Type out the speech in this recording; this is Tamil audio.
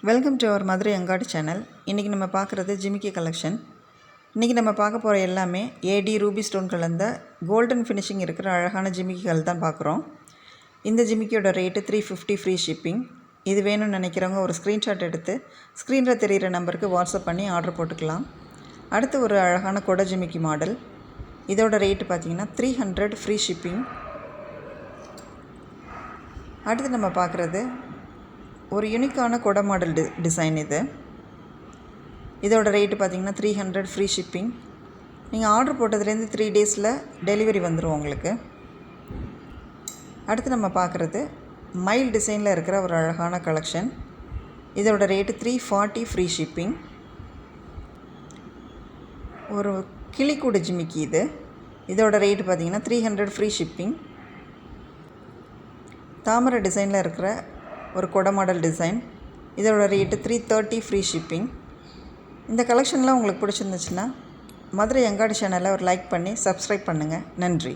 வெல்கம் டு அவர் மதுரை அங்காடி சேனல். இன்றைக்கி நம்ம பார்க்குறது ஜிமிக்கி கலெக்ஷன். இன்றைக்கி நம்ம பார்க்க போகிற எல்லாமே ஏடி ரூபி ஸ்டோன் கலந்த கோல்டன் ஃபினிஷிங் இருக்கிற அழகான ஜிமிக்கிகள் தான் பார்க்குறோம். இந்த ஜிமிக்கியோட ரேட்டு 350 ஃப்ரீ ஷிப்பிங். இது வேணும்னு நினைக்கிறவங்க ஒரு ஸ்க்ரீன்ஷாட் எடுத்து ஸ்க்ரீனில் தெரிகிற நம்பருக்கு வாட்ஸ்அப் பண்ணி ஆர்டர் போட்டுக்கலாம். அடுத்து ஒரு அழகான கொடை ஜிமிக்கி மாடல். இதோட ரேட்டு பார்த்திங்கன்னா 300 ஃப்ரீ ஷிப்பிங். அடுத்து நம்ம பார்க்குறது ஒரு யூனிக்கான கொடை மாடல் டிசைன். இதோட ரேட்டு பார்த்திங்கன்னா 300 ஃப்ரீ ஷிப்பிங். நீங்கள் ஆர்டர் போட்டதுலேருந்து 3 டேஸில் டெலிவரி வந்துடும் உங்களுக்கு. அடுத்து நம்ம பார்க்குறது மைல் டிசைனில் இருக்கிற ஒரு அழகான கலெக்ஷன். இதோட ரேட்டு 340 ஃப்ரீ ஷிப்பிங். ஒரு கிளிக்கூடு ஜிமிக்கி இதோட ரேட்டு பார்த்திங்கன்னா 300 ஃப்ரீ ஷிப்பிங். தாமரை டிசைனில் இருக்கிற ஒரு கொடை மாடல் டிசைன். இதோட ரேட்டு 330 ஃப்ரீ ஷிப்பிங். இந்த கலெக்ஷன்லாம் உங்களுக்கு பிடிச்சிருந்துச்சுன்னா மதுரை அங்காடி சேனலை ஒரு லைக் பண்ணி சப்ஸ்கிரைப் பண்ணுங்கள். நன்றி.